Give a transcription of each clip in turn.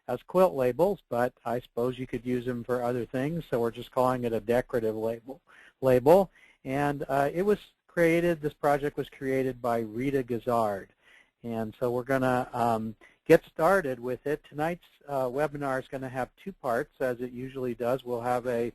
as quilt labels, but I suppose you could use them for other things, so we're just calling it a decorative label. And this project was created by Rita Gazard. And so we're going to get started with it. Tonight's webinar is going to have two parts, as it usually does. We'll have a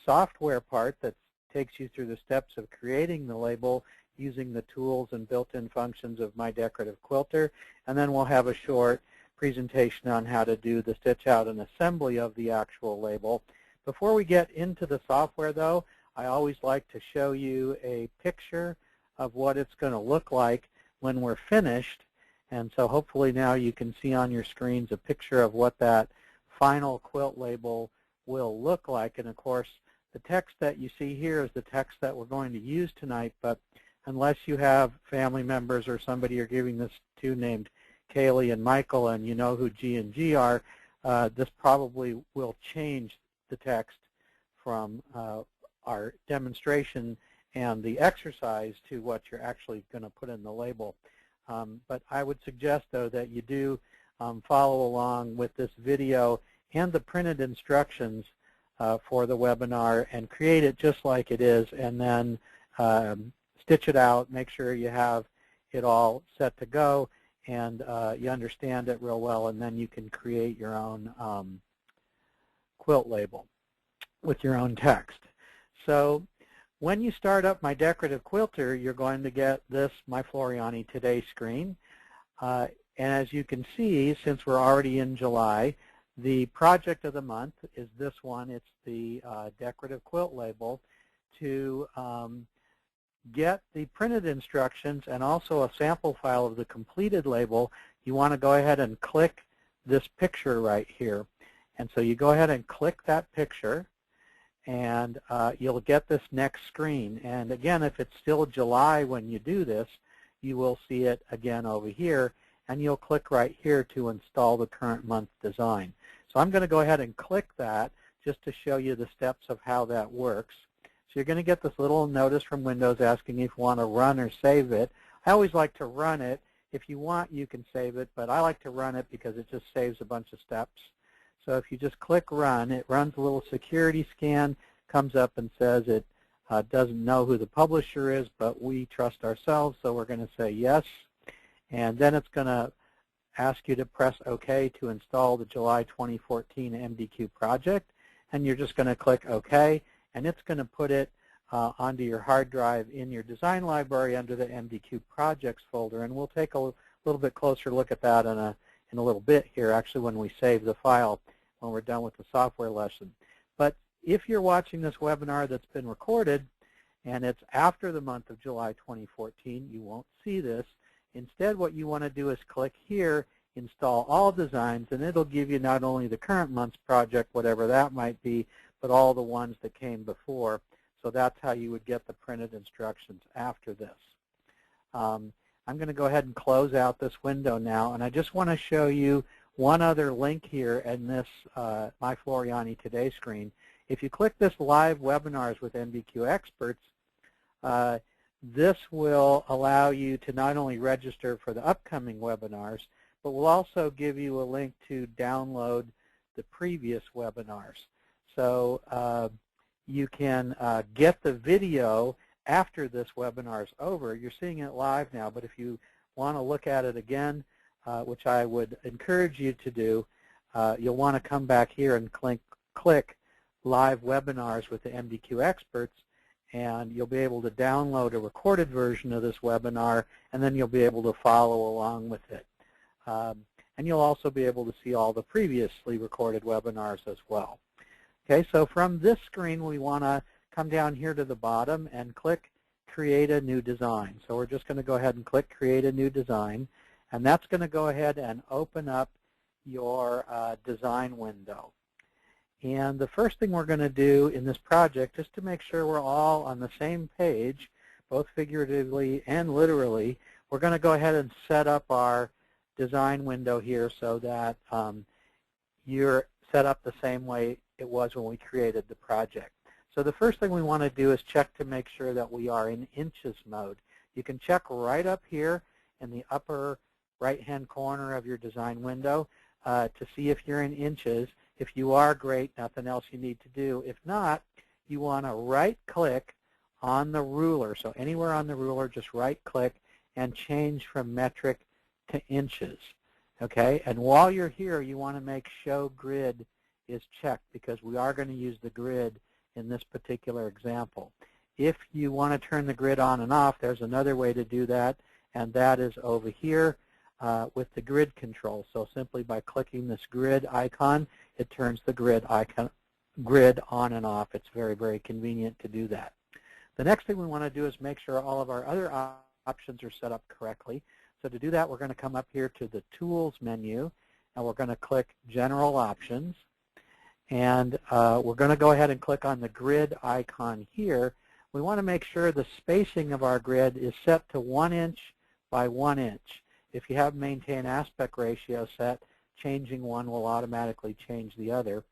software part that takes you through the steps of creating the label using the tools and built-in functions of My Decorative Quilter. And then we'll have a short presentation on how to do the stitch out and assembly of the actual label. Before we get into the software, though, I always like to show you a picture of what it's going to look like when we're finished. And so hopefully now you can see on your screens a picture of what that final quilt label will look like. And of course, the text that you see here is the text that we're going to use tonight, but unless you have family members or somebody you're giving this to named Kaylee and Michael, and you know who G and G are, this probably will change the text from our demonstration and the exercise to what you're actually going to put in the label. But I would suggest, though, that you do follow along with this video and the printed instructions for the webinar and create it just like it is, and then stitch it out, make sure you have it all set to go, and you understand it real well, and then you can create your own quilt label with your own text. So when you start up My Decorative Quilter, you're going to get this My Floriani Today screen. And as you can see, since we're already in July, the project of the month is this one. It's the decorative quilt label. To get the printed instructions and also a sample file of the completed label, you want to go ahead and click this picture right here. And so you go ahead and click that picture, and you'll get this next screen. And again, if it's still July when you do this, you will see it again over here, and you'll click right here to install the current month design. So I'm going to go ahead and click that just to show you the steps of how that works. So you're going to get this little notice from Windows asking if you want to run or save it. I always like to run it. If you want, you can save it, but I like to run it because it just saves a bunch of steps. So if you just click Run, it runs a little security scan, comes up and says it doesn't know who the publisher is, but we trust ourselves, so we're going to say yes. And then it's going to ask you to press OK to install the July 2014 MDQ project, and you're just going to click OK. And it's going to put it onto your hard drive in your design library under the MDQ projects folder. And we'll take a little bit closer look at that in a little bit here, actually, when we save the file when we're done with the software lesson. But if you're watching this webinar that's been recorded and it's after the month of July 2014, you won't see this. Instead, what you want to do is click here, Install All Designs, and it'll give you not only the current month's project, whatever that might be, but all the ones that came before. So that's how you would get the printed instructions after this. I'm going to go ahead and close out this window now, and I just want to show you one other link here in this My Floriani Today screen. If you click this Live Webinars with MDQ Experts, this will allow you to not only register for the upcoming webinars, but will also give you a link to download the previous webinars. So you can get the video after this webinar is over. You're seeing it live now, but if you want to look at it again, which I would encourage you to do, you'll want to come back here and click Live Webinars with the MDQ Experts, and you'll be able to download a recorded version of this webinar, and then you'll be able to follow along with it. And you'll also be able to see all the previously recorded webinars as well. Okay, so from this screen, we want to come down here to the bottom and click Create a New Design. So we're just going to go ahead and click Create a New Design, and that's going to go ahead and open up your design window. And the first thing we're going to do in this project, just to make sure we're all on the same page, both figuratively and literally, we're going to go ahead and set up our design window here so that you're set up the same way it was when we created the project. So the first thing we want to do is check to make sure that we are in inches mode. You can check right up here in the upper right-hand corner of your design window. to see if you're in inches. If you are, great, nothing else you need to do. If not, you want to right-click on the ruler. So anywhere on the ruler, just right-click and change from metric to inches. Okay, and while you're here, you want to make Show Grid is checked because we are going to use the grid in this particular example. If you want to turn the grid on and off, there's another way to do that, and that is over here with the grid control. So simply by clicking this grid icon, it turns the grid on and off. It's very, very convenient to do that. The next thing we want to do is make sure all of our other options are set up correctly. So to do that, we're going to come up here to the Tools menu, and we're going to click General Options. And we're going to go ahead and click on the grid icon here. We want to make sure the spacing of our grid is set to 1 inch by 1 inch. If you have Maintain Aspect Ratio set, changing one will automatically change the other.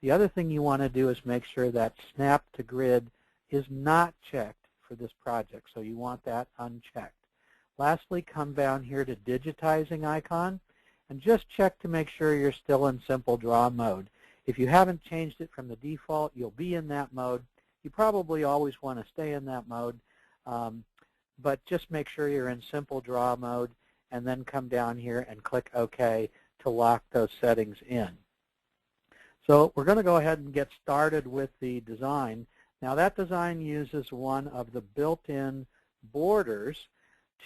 The other thing you want to do is make sure that Snap to Grid is not checked for this project, so you want that unchecked. Lastly, come down here to Digitizing icon, and just check to make sure you're still in Simple Draw mode. If you haven't changed it from the default, you'll be in that mode. You probably always want to stay in that mode, but just make sure you're in Simple Draw mode, and then come down here and click OK to lock those settings in. So we're going to go ahead and get started with the design. Now that design uses one of the built-in borders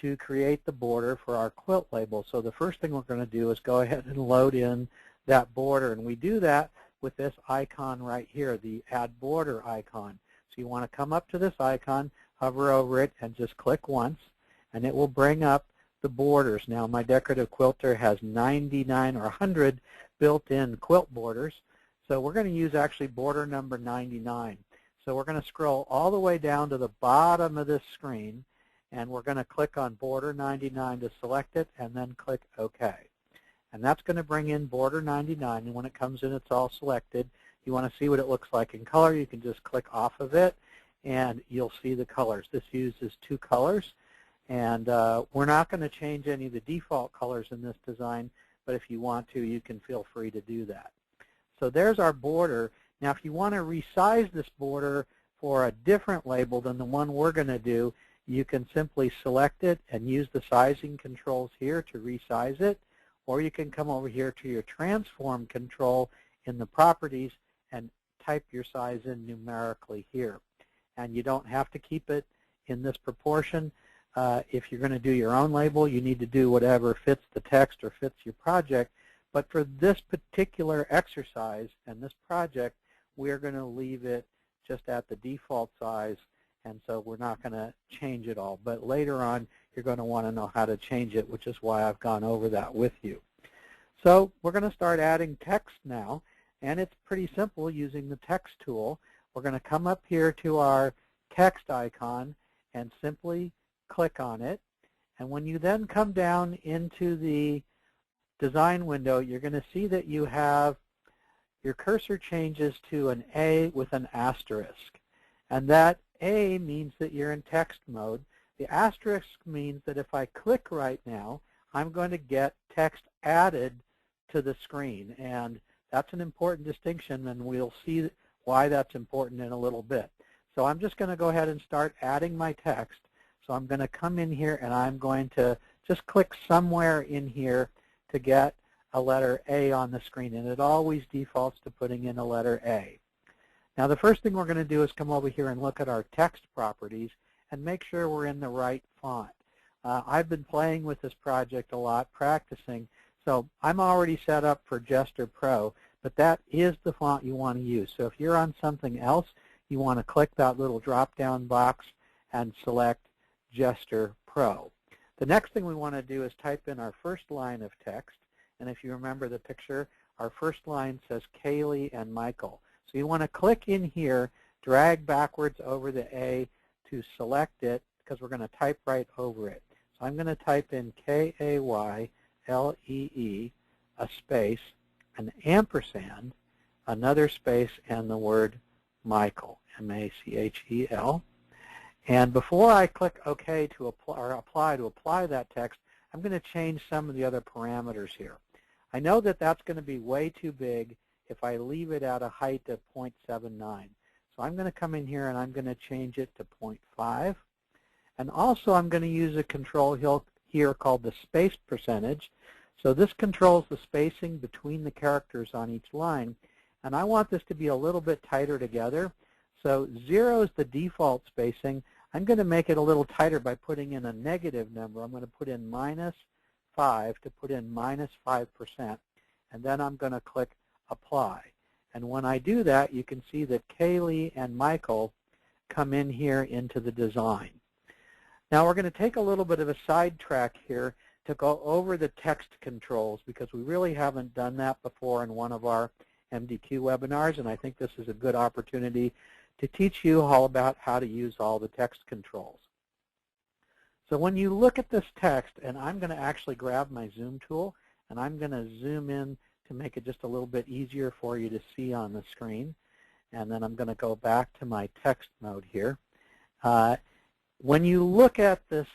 to create the border for our quilt label. So the first thing we're going to do is go ahead and load in that border, and we do that with this icon right here, the Add Border icon. So you want to come up to this icon, hover over it, and just click once, and it will bring up the borders. Now my decorative quilter has 99 or 100 built-in quilt borders, so we're going to use actually border number 99. So we're going to scroll all the way down to the bottom of this screen, and we're going to click on border 99 to select it, and then click OK. And that's going to bring in border 99, and when it comes in, it's all selected. You want to see what it looks like in color, you can just click off of it, and you'll see the colors. This uses 2 colors, and we're not going to change any of the default colors in this design, but if you want to, you can feel free to do that. So there's our border. Now, if you want to resize this border for a different label than the one we're going to do, you can simply select it and use the sizing controls here to resize it, or you can come over here to your transform control in the properties and type your size in numerically here. And you don't have to keep it in this proportion. If you're going to do your own label, you need to do whatever fits the text or fits your project. But for this particular exercise and this project, we're going to leave it just at the default size, and so we're not going to change it all. But later on, you're going to want to know how to change it, which is why I've gone over that with you. So we're going to start adding text now, and it's pretty simple using the text tool. We're going to come up here to our text icon and simply click on it. And when you then come down into the design window, you're going to see that you have your cursor changes to an A with an asterisk. And that A means that you're in text mode. The asterisk means that if I click right now, I'm going to get text added to the screen. And that's an important distinction, and we'll see why that's important in a little bit. So I'm just going to go ahead and start adding my text. So I'm going to come in here, and I'm going to just click somewhere in here to get a letter A on the screen, and it always defaults to putting in a letter A. Now the first thing we're going to do is come over here and look at our text properties and make sure we're in the right font. I've been playing with this project a lot, practicing, so I'm already set up for Gesture Pro, but that is the font you want to use. So if you're on something else, you want to click that little drop-down box and select Gesture Pro. The next thing we want to do is type in our first line of text. And if you remember the picture, our first line says Kaylee and Michael. So you want to click in here, drag backwards over the A to select it, because we're going to type right over it. So I'm going to type in Kaylee, a space, an ampersand, another space, and the word Michael, M-A-C-H-E-L. And before I click OK to apply that text, I'm going to change some of the other parameters here. I know that that's going to be way too big if I leave it at a height of 0.79. So I'm going to come in here and I'm going to change it to 0.5. And also I'm going to use a control here called the space percentage. So this controls the spacing between the characters on each line. And I want this to be a little bit tighter together. So 0 is the default spacing. I'm going to make it a little tighter by putting in a negative number. I'm going to put in -5 to put in -5%. And then I'm going to click Apply. And when I do that, you can see that Kaylee and Michael come in here into the design. Now we're going to take a little bit of a sidetrack here to go over the text controls, because we really haven't done that before in one of our MDQ webinars, and I think this is a good opportunity to teach you all about how to use all the text controls. So when you look at this text, and I'm going to actually grab my zoom tool, and I'm going to zoom in to make it just a little bit easier for you to see on the screen, and then I'm going to go back to my text mode here. When you look at this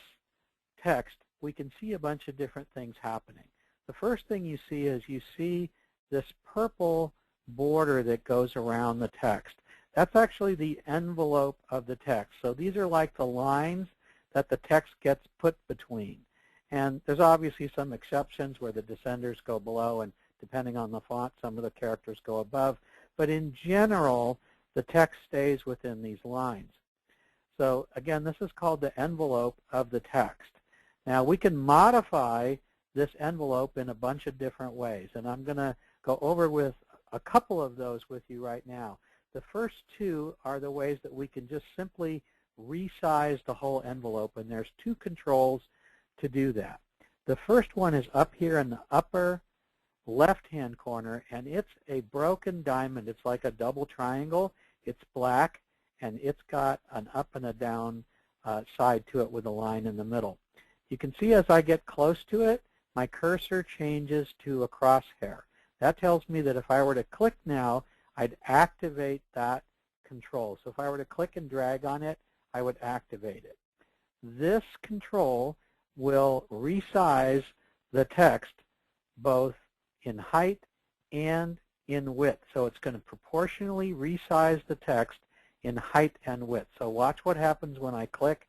text, we can see a bunch of different things happening. The first thing you see is you see this purple border that goes around the text. That's actually the envelope of the text. So these are like the lines that the text gets put between. And there's obviously some exceptions where the descenders go below, and depending on the font, some of the characters go above. But in general, the text stays within these lines. So again, this is called the envelope of the text. Now we can modify this envelope in a bunch of different ways, and I'm going to go over with a couple of those with you right now. The first two are the ways that we can just simply resize the whole envelope, and there's two controls to do that. The first one is up here in the upper left-hand corner, and it's a broken diamond. It's like a double triangle. It's black, and it's got an up and a down side to it with a line in the middle. You can see as I get close to it, my cursor changes to a crosshair. That tells me that if I were to click now, I'd activate that control. So if I were to click and drag on it, I would activate it. This control will resize the text both in height and in width. So it's going to proportionally resize the text in height and width. So watch what happens when I click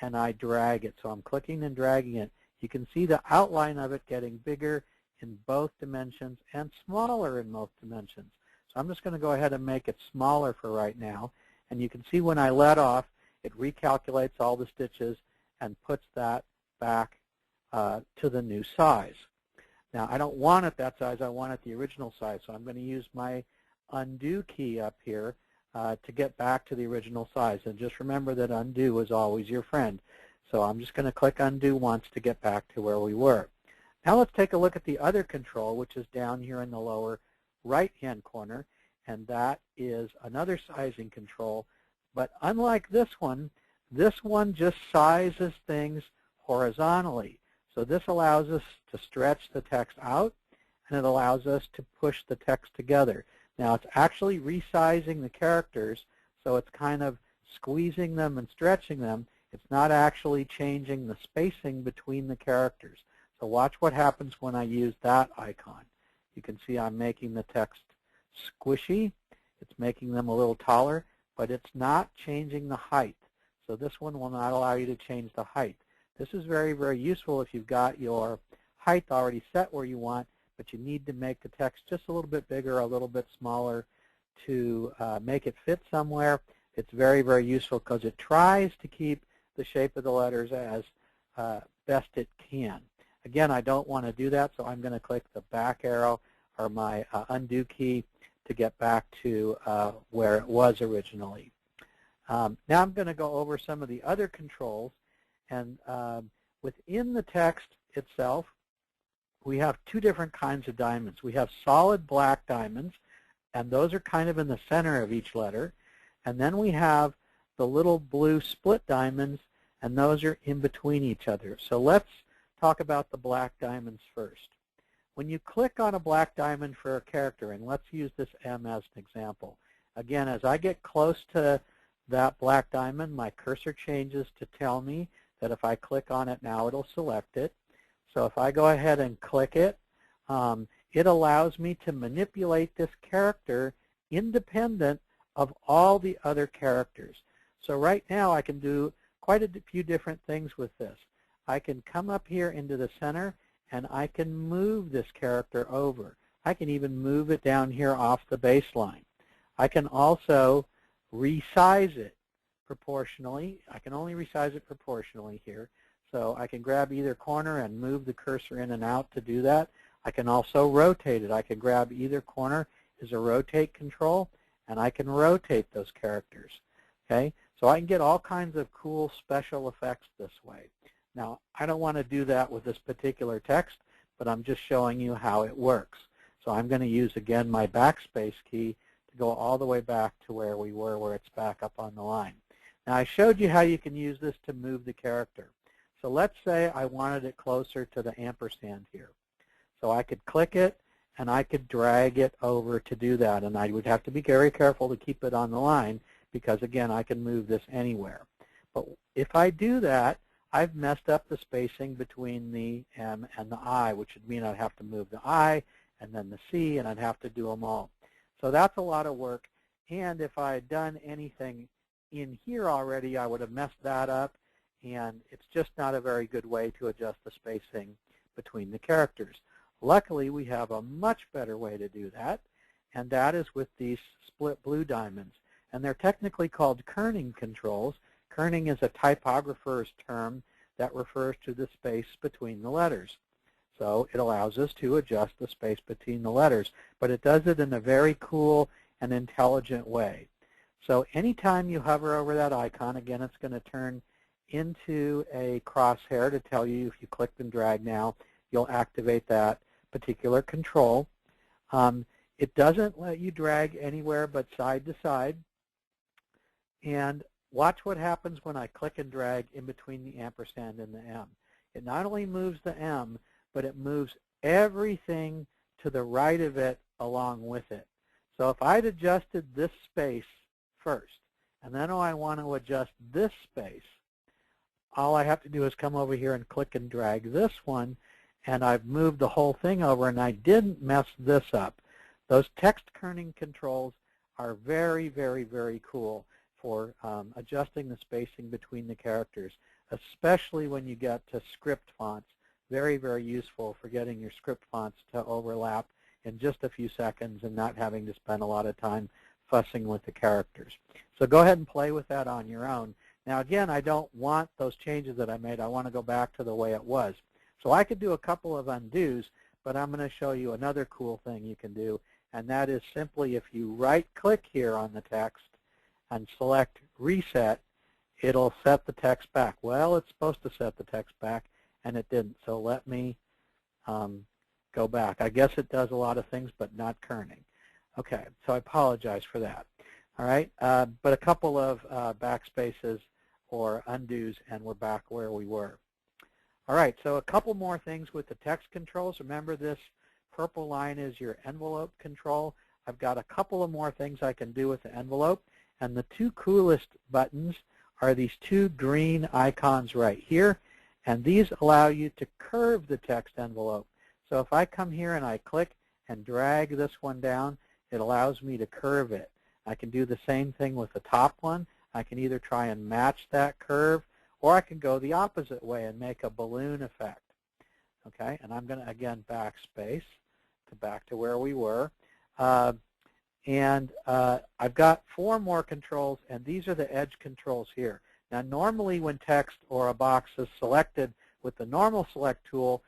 and I drag it. So I'm clicking and dragging it. You can see the outline of it getting bigger in both dimensions and smaller in most dimensions. So I'm just going to go ahead and make it smaller for right now. And you can see when I let off, it recalculates all the stitches and puts that back to the new size. Now, I don't want it that size. I want it the original size. So I'm going to use my undo key up here to get back to the original size. And just remember that undo is always your friend. So I'm just going to click undo once to get back to where we were. Now let's take a look at the other control, which is down here in the lower right-hand corner, and that is another sizing control. But unlike this one just sizes things horizontally. So this allows us to stretch the text out, and it allows us to push the text together. Now it's actually resizing the characters, so it's kind of squeezing them and stretching them. It's not actually changing the spacing between the characters. So watch what happens when I use that icon. You can see I'm making the text squishy. It's making them a little taller, but it's not changing the height. So this one will not allow you to change the height. This is very, very useful if you've got your height already set where you want, but you need to make the text just a little bit bigger, a little bit smaller to make it fit somewhere. It's very, very useful because it tries to keep the shape of the letters as best it can. Again, I don't want to do that, so I'm going to click the back arrow or my undo key to get back to where it was originally. Now I'm going to go over some of the other controls, and within the text itself, we have two different kinds of diamonds. We have solid black diamonds, and those are kind of in the center of each letter. And then we have the little blue split diamonds, and those are in between each other. So let's talk about the black diamonds first. When you click on a black diamond for a character, and let's use this M as an example. Again, as I get close to that black diamond, my cursor changes to tell me that if I click on it now, it'll select it. So if I go ahead and click it, it allows me to manipulate this character independent of all the other characters. So right now I can do quite a few different things with this. I can come up here into the center and I can move this character over. I can even move it down here off the baseline. I can also resize it proportionally. I can only resize it proportionally here. So I can grab either corner and move the cursor in and out to do that. I can also rotate it. I can grab either corner as a rotate control, and I can rotate those characters. Okay, so I can get all kinds of cool special effects this way. Now, I don't want to do that with this particular text, but I'm just showing you how it works. So I'm going to use, again, my backspace key to go all the way back to where we were, where it's back up on the line. Now, I showed you how you can use this to move the character. So let's say I wanted it closer to the ampersand here. So I could click it, and I could drag it over to do that. And I would have to be very careful to keep it on the line because, again, I can move this anywhere. But if I do that, I've messed up the spacing between the M and the I, which would mean I'd have to move the I and then the C, and I'd have to do them all. So that's a lot of work. And if I had done anything in here already, I would have messed that up. And it's just not a very good way to adjust the spacing between the characters. Luckily, we have a much better way to do that, and that is with these split blue diamonds. And they're technically called kerning controls. Kerning is a typographer's term that refers to the space between the letters. So it allows us to adjust the space between the letters, but it does it in a very cool and intelligent way. So anytime you hover over that icon, again, it's going to turn into a crosshair to tell you if you click and drag now, you'll activate that particular control. It doesn't let you drag anywhere but side to side. And watch what happens when I click and drag in between the ampersand and the M. It not only moves the M, but it moves everything to the right of it along with it. So if I'd adjusted this space first, and then I want to adjust this space, all I have to do is come over here and click and drag this one, and I've moved the whole thing over, and I didn't mess this up. Those text kerning controls are very, very, very cool for adjusting the spacing between the characters, especially when you get to script fonts. Very, very useful for getting your script fonts to overlap in just a few seconds and not having to spend a lot of time fussing with the characters. So go ahead and play with that on your own. Now, again, I don't want those changes that I made. I want to go back to the way it was. So I could do a couple of undos, but I'm going to show you another cool thing you can do, and that is simply if you right-click here on the text and select Reset, it'll set the text back. Well, it's supposed to set the text back, and it didn't. So let me go back. I guess it does a lot of things, but not kerning. Okay, so I apologize for that. All right, but a couple of backspaces or undos, and we're back where we were. All right, so a couple more things with the text controls. Remember, this purple line is your envelope control. I've got a couple of more things I can do with the envelope, and the two coolest buttons are these two green icons right here, and these allow you to curve the text envelope. So if I come here and I click and drag this one down, it allows me to curve it. I can do the same thing with the top one. I can either try and match that curve, or I can go the opposite way and make a balloon effect. Okay, and I'm going to, again, backspace to back to where we were. I've got 4 more controls, and these are the edge controls here. Now, normally when text or a box is selected with the normal select tool,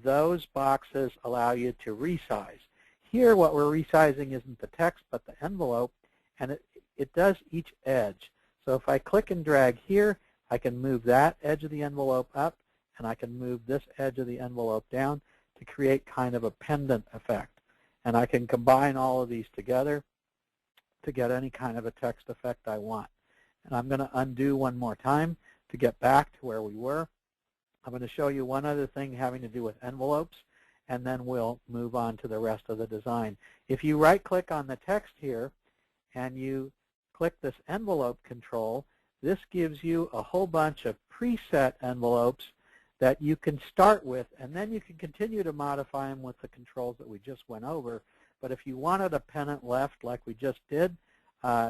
those boxes allow you to resize. Here, what we're resizing isn't the text, but the envelope, and it does each edge. So if I click and drag here, I can move that edge of the envelope up, and I can move this edge of the envelope down to create kind of a pendant effect. And I can combine all of these together to get any kind of a text effect I want. And I'm going to undo one more time to get back to where we were. I'm going to show you one other thing having to do with envelopes, and then we'll move on to the rest of the design. If you right-click on the text here and you click this envelope control, this gives you a whole bunch of preset envelopes that you can start with, and then you can continue to modify them with the controls that we just went over. But if you wanted a pennant left like we just did,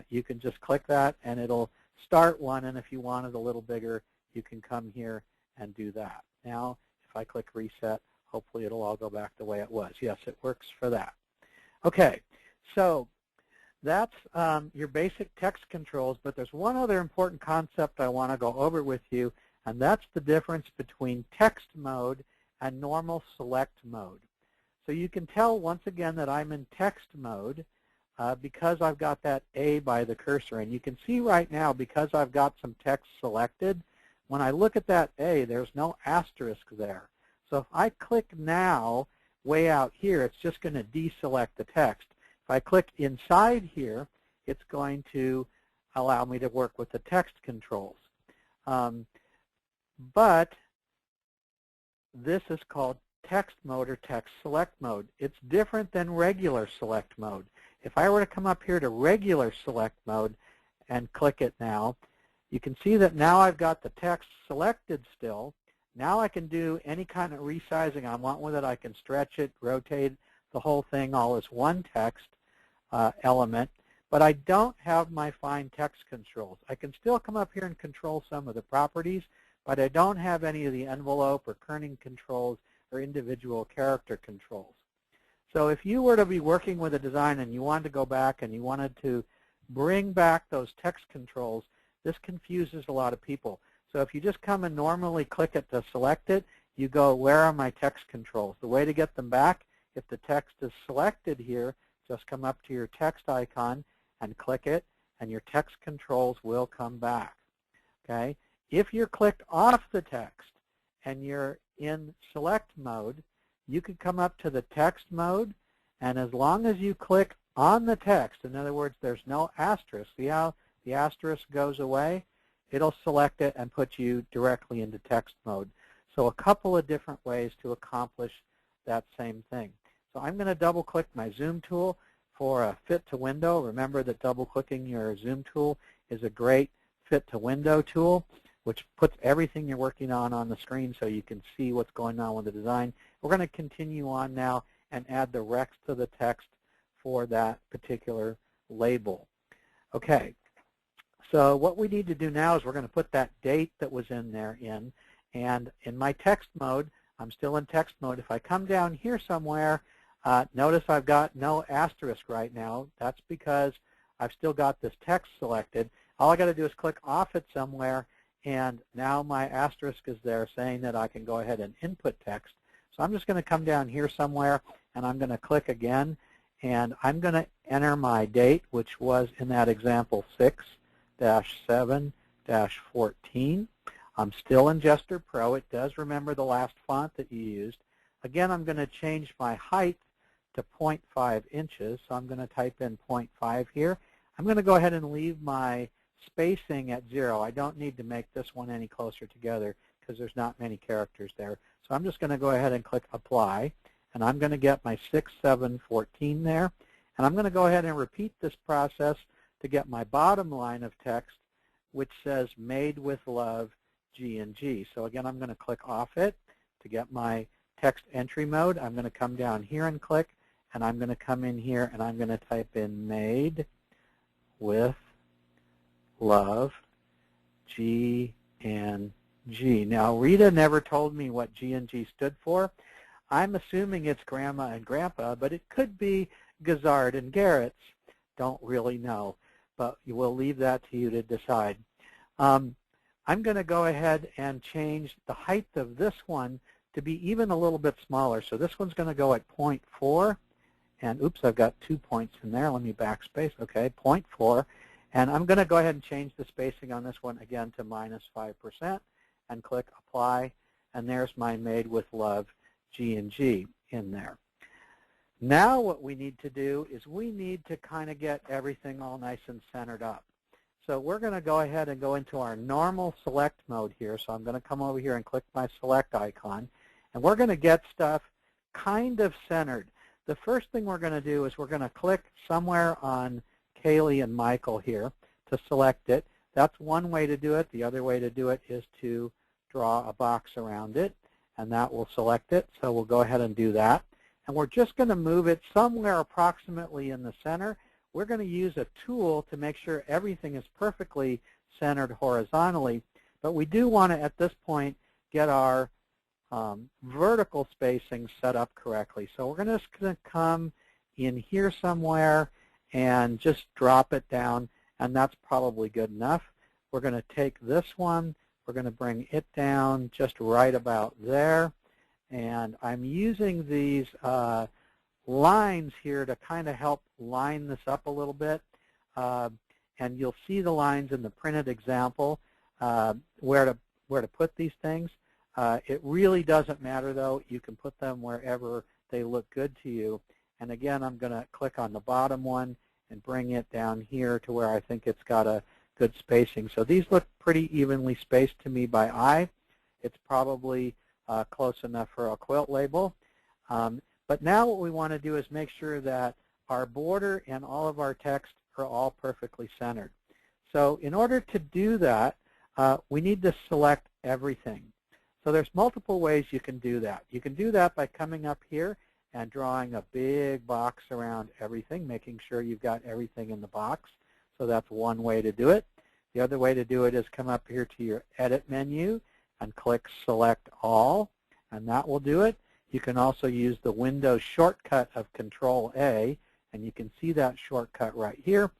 you can just click that and it'll start one, and if you want it a little bigger, you can come here and do that. Now, if I click reset, hopefully it'll all go back the way it was. Yes, it works for that. Okay, so that's your basic text controls, but there's one other important concept I want to go over with you, and that's the difference between text mode and normal select mode. So you can tell once again that I'm in text mode because I've got that A by the cursor. And you can see right now, because I've got some text selected, when I look at that A, there's no asterisk there. So if I click now way out here, it's just going to deselect the text. If I click inside here, it's going to allow me to work with the text controls. But this is called text mode or text select mode. It's different than regular select mode. If I were to come up here to regular select mode and click it now, you can see that now I've got the text selected still. Now I can do any kind of resizing I want with it. I can stretch it, rotate the whole thing all as one text element, but I don't have my fine text controls. I can still come up here and control some of the properties, but I don't have any of the envelope or kerning controls or individual character controls. So if you were to be working with a design and you wanted to go back and you wanted to bring back those text controls, this confuses a lot of people. So if you just come and normally click it to select it, you go, where are my text controls? The way to get them back, if the text is selected here, just come up to your text icon and click it, and your text controls will come back. Okay? If you're clicked off the text and you're in select mode, you can come up to the text mode, and as long as you click on the text, in other words, there's no asterisk, see how the asterisk goes away? It'll select it and put you directly into text mode. So a couple of different ways to accomplish that same thing. So I'm going to double-click my Zoom tool for a fit to window. Remember that double-clicking your Zoom tool is a great fit to window tool, which puts everything you're working on the screen so you can see what's going on with the design. We're going to continue on now and add the recs to the text for that particular label. Okay, so what we need to do now is we're going to put that date that was in there in, and in my text mode, I'm still in text mode. If I come down here somewhere, notice I've got no asterisk right now. That's because I've still got this text selected. All I got to do is click off it somewhere, and now my asterisk is there saying that I can go ahead and input text. So I'm just going to come down here somewhere, and I'm going to click again, and I'm going to enter my date, which was in that example 6-7-14. I'm still in Gesture Pro. It does remember the last font that you used. Again, I'm going to change my height to 0.5 inches, so I'm going to type in 0.5 here. I'm going to go ahead and leave my spacing at 0. I don't need to make this one any closer together because there's not many characters there. So I'm just going to go ahead and click Apply, and I'm going to get my 6-7-14 there. And I'm going to go ahead and repeat this process to get my bottom line of text, which says Made with Love G&G. So again, I'm going to click off it to get my text entry mode. I'm going to come down here and click, and I'm going to come in here and I'm going to type in Made with Love G&G. Now, Rita never told me what G&G stood for. I'm assuming it's Grandma and Grandpa, but it could be Gizzard and Garrett's. Don't really know, but we'll leave that to you to decide. I'm going to go ahead and change the height of this one to be even a little bit smaller. So this one's going to go at 0.4. And oops, I've got 2 points in there. Let me backspace. Okay, 0.4. And I'm going to go ahead and change the spacing on this one again to -5% and click Apply. And there's my Made with Love G&G in there. Now what we need to do is we need to kind of get everything all nice and centered up. So we're going to go ahead and go into our normal select mode here. So I'm going to come over here and click my select icon. And we're going to get stuff kind of centered. The first thing we're going to do is we're going to click somewhere on Kaylee and Michael here to select it. That's one way to do it. The other way to do it is to draw a box around it, and that will select it. So we'll go ahead and do that. And we're just going to move it somewhere approximately in the center. We're going to use a tool to make sure everything is perfectly centered horizontally. But we do want to, at this point, get our vertical spacing set up correctly. So we're just going to come in here somewhere and just drop it down, and that's probably good enough. We're going to take this one. We're going to bring it down just right about there. And I'm using these lines here to kind of help line this up a little bit. And you'll see the lines in the printed example where to put these things. It really doesn't matter, though. You can put them wherever they look good to you. And again, I'm going to click on the bottom one and bring it down here to where I think it's got a good spacing. So these look pretty evenly spaced to me by eye. It's probably close enough for a quilt label. But now what we want to do is make sure that our border and all of our text are all perfectly centered. So in order to do that, we need to select everything. So there's multiple ways you can do that. You can do that by coming up here and drawing a big box around everything, making sure you've got everything in the box. So that's one way to do it. The other way to do it is come up here to your Edit menu and click Select All, and that will do it. You can also use the Windows shortcut of Control-A, and you can see that shortcut right here.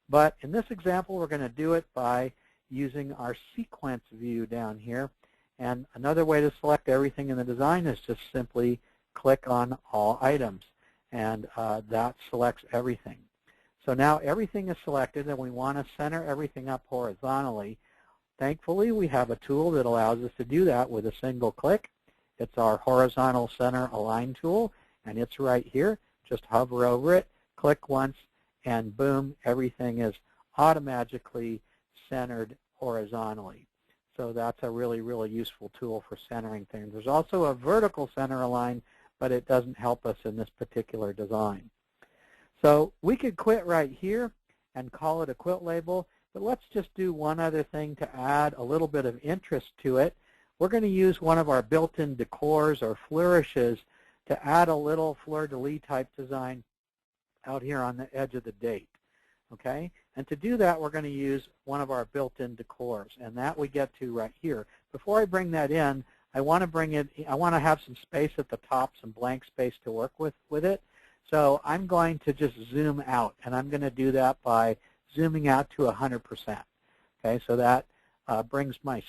But in this example, we're going to do it by using our sequence view down here. And another way to select everything in the design is just simply click on All Items, and that selects everything. So now everything is selected, and we want to center everything up horizontally. Thankfully, we have a tool that allows us to do that with a single click. It's our Horizontal Center Align tool, and it's right here. Just hover over it, click once, and boom, everything is automatically centered horizontally. So that's a really, really useful tool for centering things. There's also a vertical center align, but it doesn't help us in this particular design. So we could quit right here and call it a quilt label, but let's just do one other thing to add a little bit of interest to it. We're going to use one of our built-in decors or flourishes to add a little fleur-de-lis type design out here on the edge of the date. Okay? And to do that, we're going to use one of our built-in decors, and that we get to right here. Before I bring that in, I want to have some space at the top, some blank space to work with it. So I'm going to just zoom out, and I'm going to do that by zooming out to 100%. Okay, so that brings my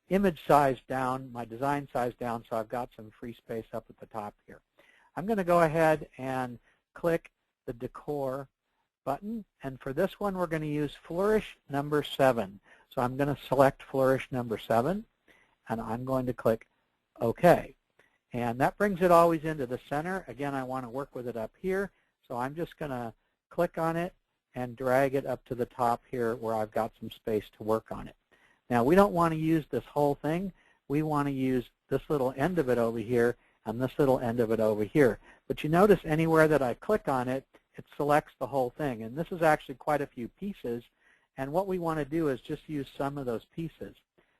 image size down, my design size down, so I've got some free space up at the top here. I'm going to go ahead and click the Decor button, and for this one we're going to use Flourish number 7. So I'm going to select Flourish number 7, and I'm going to click OK. And that brings it always into the center. Again, I want to work with it up here, so I'm just going to click on it and drag it up to the top here where I've got some space to work on it. Now, we don't want to use this whole thing. We want to use this little end of it over here and this little end of it over here. But you notice anywhere that I click on it, it selects the whole thing. And this is actually quite a few pieces. And what we want to do is just use some of those pieces.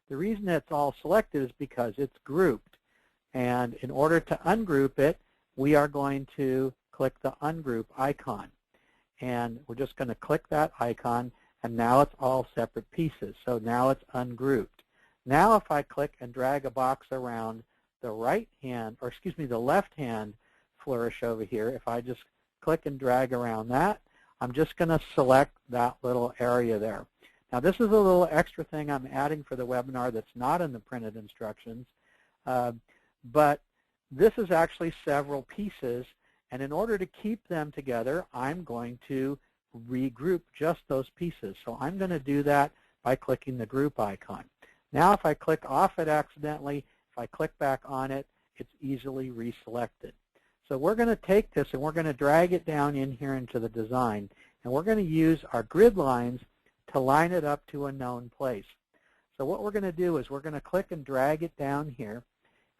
The reason it's all selected is because it's grouped. And in order to ungroup it, we are going to click the Ungroup icon. And we're just going to click that icon, and now it's all separate pieces. So now it's ungrouped. Now if I click and drag a box around the the left-hand flourish over here, if I just click and drag around that, I'm just going to select that little area there. Now this is a little extra thing I'm adding for the webinar that's not in the printed instructions. But this is actually several pieces, and in order to keep them together, I'm going to regroup just those pieces. So I'm going to do that by clicking the group icon. Now if I click off it accidentally, if I click back on it, it's easily reselected. So we're going to take this and we're going to drag it down in here into the design, and we're going to use our grid lines to line it up to a known place. So what we're going to do is we're going to click and drag it down here.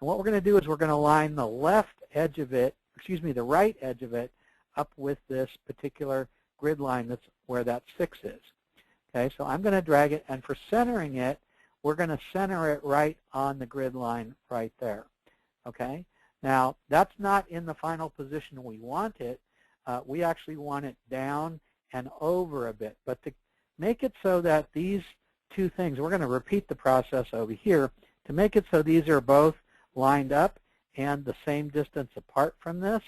And what we're going to do is we're going to line the left edge of it, the right edge of it, up with this particular grid line that's where that 6 is. Okay, so I'm going to drag it, and for centering it, we're going to center it right on the grid line right there. Okay? Now, that's not in the final position we want it. We actually want it down and over a bit. But to make it so that these two things, we're going to repeat the process over here, to make it so these are both lined up and the same distance apart from this,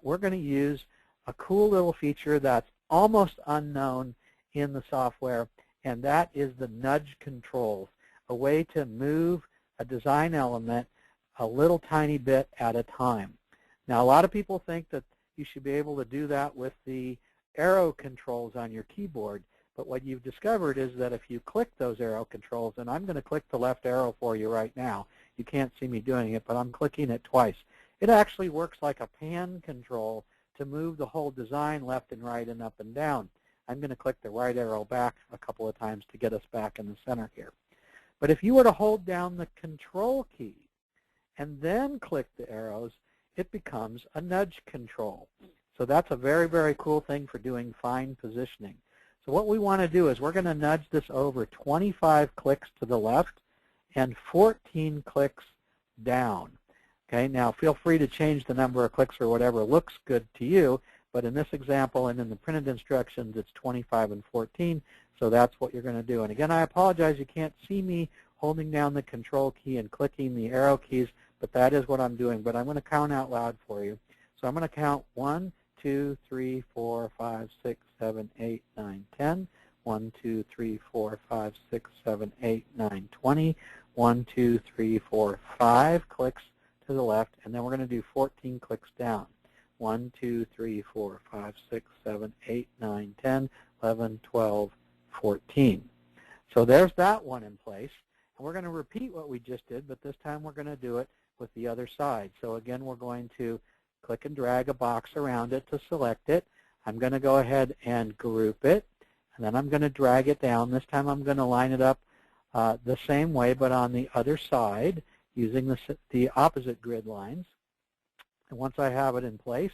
we're going to use a cool little feature that's almost unknown in the software, and that is the nudge controls, a way to move a design element a little tiny bit at a time. Now, a lot of people think that you should be able to do that with the arrow controls on your keyboard, but what you've discovered is that if you click those arrow controls, and I'm going to click the left arrow for you right now. You can't see me doing it, but I'm clicking it twice. It actually works like a pan control to move the whole design left and right and up and down. I'm going to click the right arrow back a couple of times to get us back in the center here. But if you were to hold down the Control key and then click the arrows, it becomes a nudge control. So that's a very, very cool thing for doing fine positioning. So what we want to do is we're going to nudge this over 25 clicks to the left and 14 clicks down. Okay, now feel free to change the number of clicks or whatever looks good to you, but in this example and in the printed instructions, it's 25 and 14, so that's what you're going to do. And again, I apologize, you can't see me holding down the Control key and clicking the arrow keys, but that is what I'm doing. But I'm going to count out loud for you. So I'm going to count 1, 2, 3, 4, 5, 6, 7, 8, 9, 10. 1, 2, 3, 4, 5, 6, 7, 8, 9, 20. 1, 2, 3, 4, 5 clicks to the left, and then we're going to do 14 clicks down. 1, 2, 3, 4, 5, 6, 7, 8, 9, 10, 11, 12, 14. So there's that one in place. And we're going to repeat what we just did, but this time we're going to do it with the other side. So again, we're going to click and drag a box around it to select it. I'm going to go ahead and group it, and then I'm going to drag it down. This time I'm going to line it up the same way, but on the other side, using the opposite grid lines. And once I have it in place,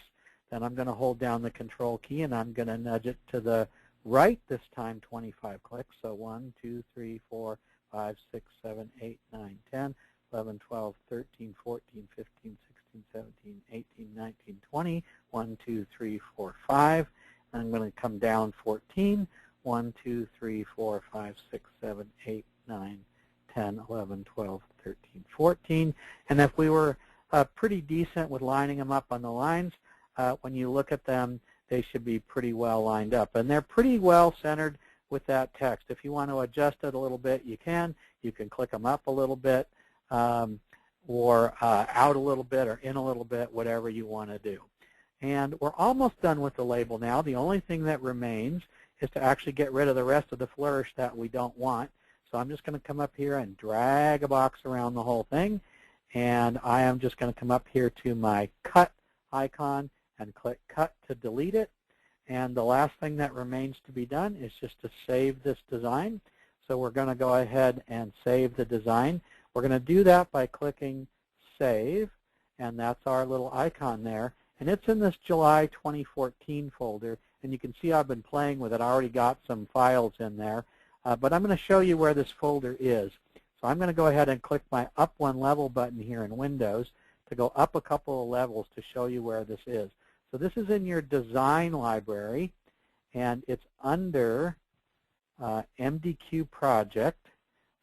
then I'm going to hold down the Control key, and I'm going to nudge it to the right this time 25 clicks. So 1, 2, 3, 4, 5, 6, 7, 8, 9, 10, 11, 12, 13, 14, 15, 16, 17, 18, 19, 20. 1, 2, 3, 4, 5. And I'm going to come down 14. 1, 2, 3, 4, 5, 6, 7, 8, 9, 10, 11, 12, 13, 14. And if we were pretty decent with lining them up on the lines, when you look at them, they should be pretty well lined up. And they're pretty well centered with that text. If you want to adjust it a little bit, you can. You can click them up a little bit or out a little bit or in a little bit, whatever you want to do. And we're almost done with the label now. The only thing that remains is to actually get rid of the rest of the flourish that we don't want. So I'm just going to come up here and drag a box around the whole thing. And I am just going to come up here to my cut icon and click cut to delete it. And the last thing that remains to be done is just to save this design. So we're going to go ahead and save the design. We're going to do that by clicking Save, and that's our little icon there. And it's in this July 2014 folder, and you can see I've been playing with it. I already got some files in there, but I'm going to show you where this folder is. So I'm going to go ahead and click my up one level button here in Windows to go up a couple of levels to show you where this is. So this is in your design library, and it's under MDQ Project.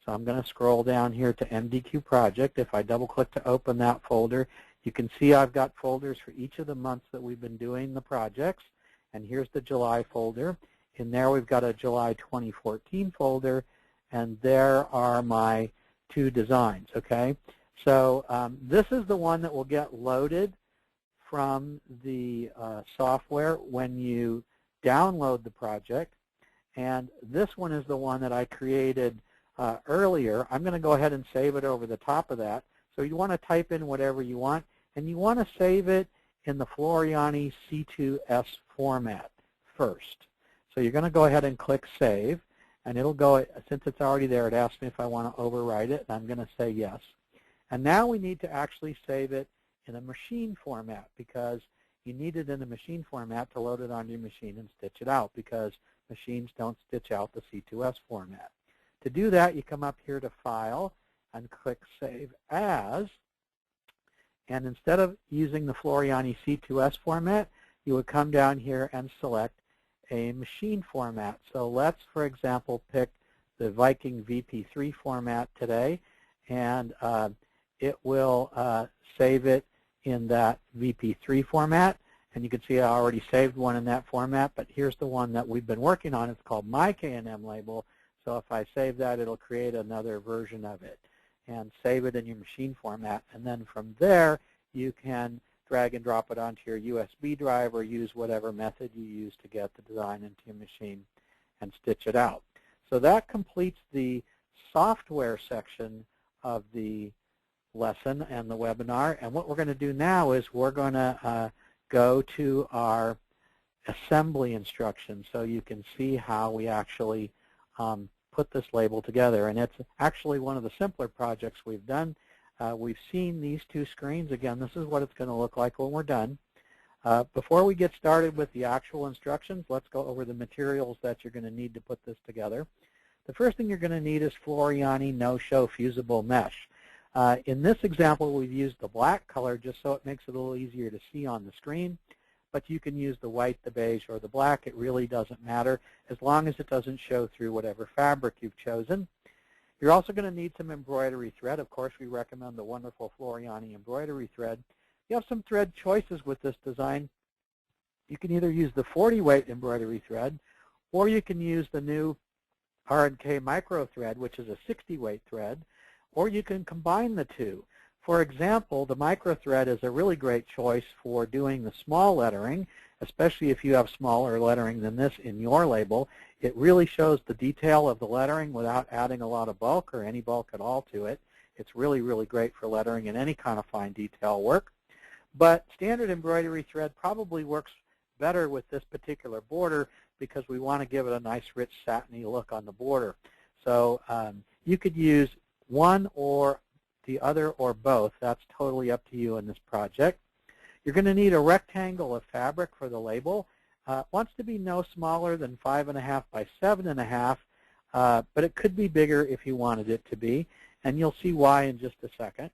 So I'm going to scroll down here to MDQ Project. If I double-click to open that folder, you can see I've got folders for each of the months that we've been doing the projects. And here's the July folder. In there we've got a July 2014 folder, and there are my two designs, okay? So this is the one that will get loaded from the software when you download the project. And this one is the one that I created earlier. I'm going to go ahead and save it over the top of that. So you want to type in whatever you want, and you want to save it in the Floriani C2S format first. So you're going to go ahead and click Save, and it'll go, since it's already there, it asks me if I want to overwrite it, and I'm going to say yes. And now we need to actually save it in a machine format, because you need it in a machine format to load it on your machine and stitch it out, because machines don't stitch out the C2S format. To do that, you come up here to File and click Save As. And instead of using the Floriani C2S format, you would come down here and select a machine format. So let's, for example, pick the Viking VP3 format today, and it will save it in that VP3 format. And you can see I already saved one in that format, but here's the one that we've been working on. It's called My K&M Label. So if I save that, it'll create another version of it. And save it in your machine format. And then from there, you can drag and drop it onto your USB drive or use whatever method you use to get the design into your machine and stitch it out. So that completes the software section of the lesson and the webinar. And what we're going to do now is we're going to go to our assembly instructions so you can see how we actually put this label together. And it's actually one of the simpler projects we've done. We've seen these two screens. Again, this is what it's going to look like when we're done. Before we get started with the actual instructions, let's go over the materials that you're going to need to put this together. The first thing you're going to need is Floriani No-Show Fusible Mesh. In this example, we've used the black color just so it makes it a little easier to see on the screen. But you can use the white, the beige, or the black. It really doesn't matter as long as it doesn't show through whatever fabric you've chosen. You're also going to need some embroidery thread. Of course, we recommend the wonderful Floriani embroidery thread. You have some thread choices with this design. You can either use the 40-weight embroidery thread, or you can use the new R&K micro thread, which is a 60-weight thread, or you can combine the two. For example, the micro thread is a really great choice for doing the small lettering, especially if you have smaller lettering than this in your label. It really shows the detail of the lettering without adding a lot of bulk or any bulk at all to it. It's really, really great for lettering and any kind of fine detail work. But standard embroidery thread probably works better with this particular border because we want to give it a nice, rich, satiny look on the border. So you could use one or the other or both. That's totally up to you in this project. You're going to need a rectangle of fabric for the label. It wants to be no smaller than 5.5 by 7.5, but it could be bigger if you wanted it to be, and you'll see why in just a second.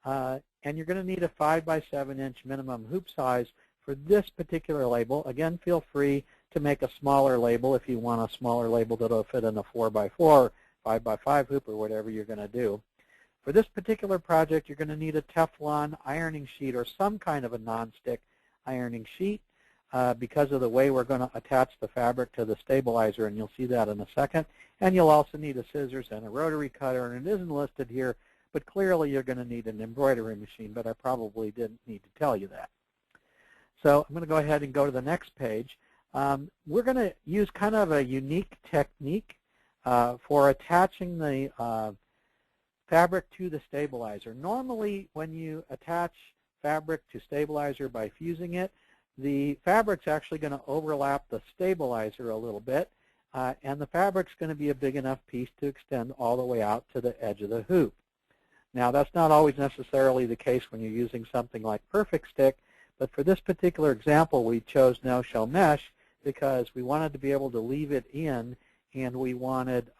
And you're going to need a 5 by 7 inch minimum hoop size for this particular label. Again, feel free to make a smaller label if you want a smaller label that will fit in a 4 by 4, 5 by 5 hoop, or whatever you're going to do. For this particular project, you're going to need a Teflon ironing sheet or some kind of a nonstick ironing sheet because of the way we're going to attach the fabric to the stabilizer, and you'll see that in a second. And you'll also need a scissors and a rotary cutter, and it isn't listed here, but clearly you're going to need an embroidery machine, but I probably didn't need to tell you that. So I'm going to go ahead and go to the next page. We're going to use kind of a unique technique for attaching the fabric to the stabilizer. Normally, when you attach fabric to stabilizer by fusing it, the fabric's actually going to overlap the stabilizer a little bit, and the fabric's going to be a big enough piece to extend all the way out to the edge of the hoop. Now, that's not always necessarily the case when you're using something like Perfect Stick, but for this particular example, we chose No-Show Mesh because we wanted to be able to leave it in, and we wanted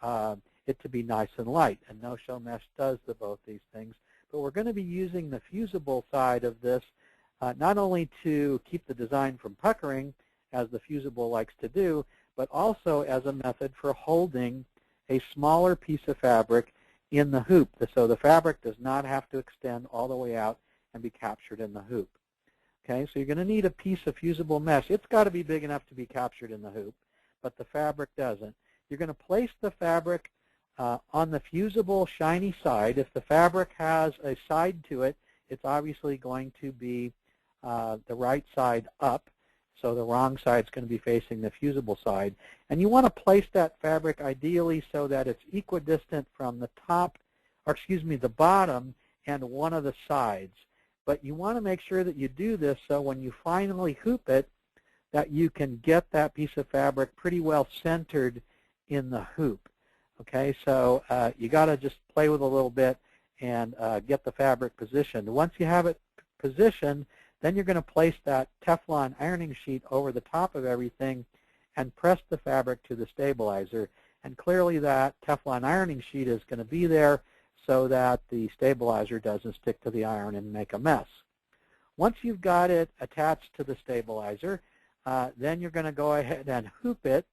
it to be nice and light, and No-Show Mesh does both these things. But we're going to be using the fusible side of this not only to keep the design from puckering, as the fusible likes to do, but also as a method for holding a smaller piece of fabric in the hoop, so the fabric does not have to extend all the way out and be captured in the hoop. Okay, so you're going to need a piece of fusible mesh. It's got to be big enough to be captured in the hoop, but the fabric doesn't. You're going to place the fabric on the fusible shiny side. If the fabric has a side to it, it's obviously going to be the right side up, so the wrong side is going to be facing the fusible side. And you want to place that fabric ideally so that it's equidistant from the top, or excuse me, the bottom and one of the sides. But you want to make sure that you do this so when you finally hoop it, that you can get that piece of fabric pretty well centered in the hoop. Okay, so you got to just play with it a little bit and get the fabric positioned. Once you have it positioned, then you're going to place that Teflon ironing sheet over the top of everything and press the fabric to the stabilizer. And clearly that Teflon ironing sheet is going to be there so that the stabilizer doesn't stick to the iron and make a mess. Once you've got it attached to the stabilizer, then you're going to go ahead and hoop it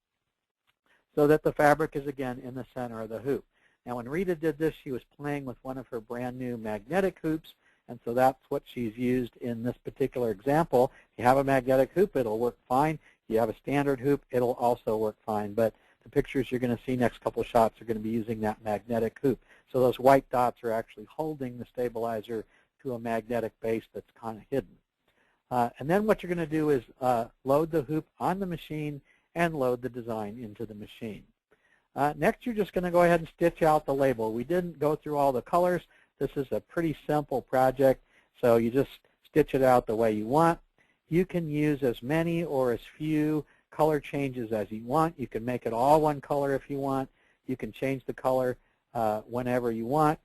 so that the fabric is again in the center of the hoop. Now when Rita did this, she was playing with one of her brand new magnetic hoops, and so that's what she's used in this particular example. If you have a magnetic hoop, it'll work fine. If you have a standard hoop, it'll also work fine. But the pictures you're going to see next couple shots are going to be using that magnetic hoop. So those white dots are actually holding the stabilizer to a magnetic base that's kind of hidden. And then what you're going to do is load the hoop on the machine and load the design into the machine. Next, you're just going to go ahead and stitch out the label. We didn't go through all the colors. This is a pretty simple project, so you just stitch it out the way you want. You can use as many or as few color changes as you want. You can make it all one color if you want. You can change the color whenever you want.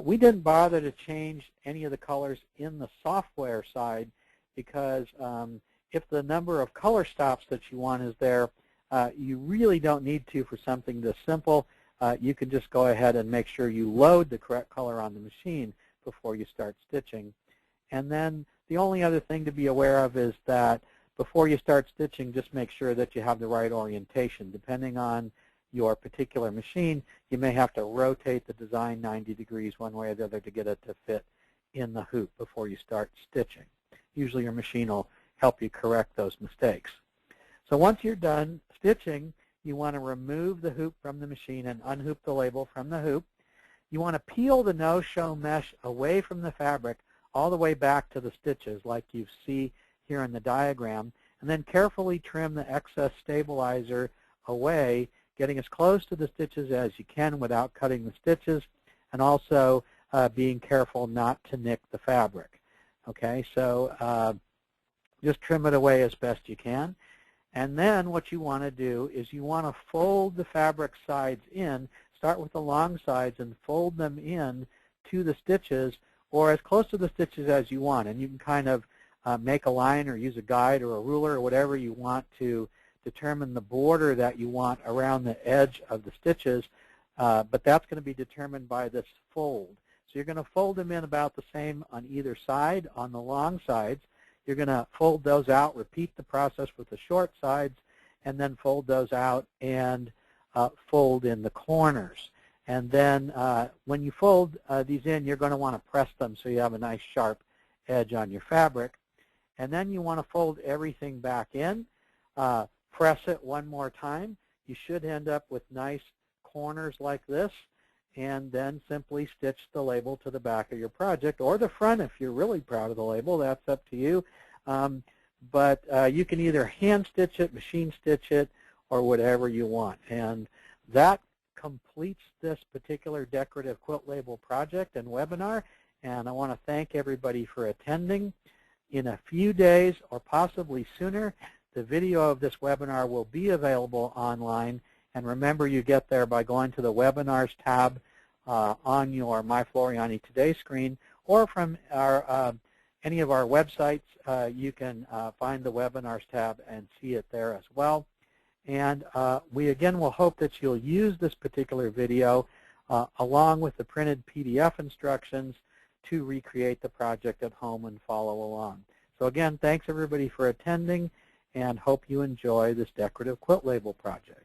We didn't bother to change any of the colors in the software side because if the number of color stops that you want is there, you really don't need to for something this simple. You can just go ahead and make sure you load the correct color on the machine before you start stitching. And then the only other thing to be aware of is that before you start stitching, just make sure that you have the right orientation. Depending on your particular machine, you may have to rotate the design 90 degrees one way or the other to get it to fit in the hoop before you start stitching. Usually your machine will help you correct those mistakes. So once you're done stitching, you want to remove the hoop from the machine and unhoop the label from the hoop. You want to peel the no-show mesh away from the fabric all the way back to the stitches like you see here in the diagram, and then carefully trim the excess stabilizer away, getting as close to the stitches as you can without cutting the stitches, and also being careful not to nick the fabric. Okay, so just trim it away as best you can. And then what you want to do is you want to fold the fabric sides in, start with the long sides and fold them in to the stitches or as close to the stitches as you want. And you can kind of make a line or use a guide or a ruler or whatever you want to determine the border that you want around the edge of the stitches, but that's going to be determined by this fold. So you're going to fold them in about the same on either side. On the long sides, you're going to fold those out, repeat the process with the short sides, and then fold those out and fold in the corners. And then when you fold these in, you're going to want to press them so you have a nice sharp edge on your fabric. And then you want to fold everything back in, press it one more time. You should end up with nice corners like this, and then simply stitch the label to the back of your project, or the front if you're really proud of the label. That's up to you. But you can either hand stitch it, machine stitch it, or whatever you want. And that completes this particular decorative quilt label project and webinar. And I want to thank everybody for attending. In a few days, or possibly sooner, the video of this webinar will be available online. And remember, you get there by going to the Webinars tab on your My Floriani Today screen, or from any of our websites. You can find the Webinars tab and see it there as well. And we again will hope that you'll use this particular video along with the printed PDF instructions to recreate the project at home and follow along. So again, thanks everybody for attending, and hope you enjoy this decorative quilt label project.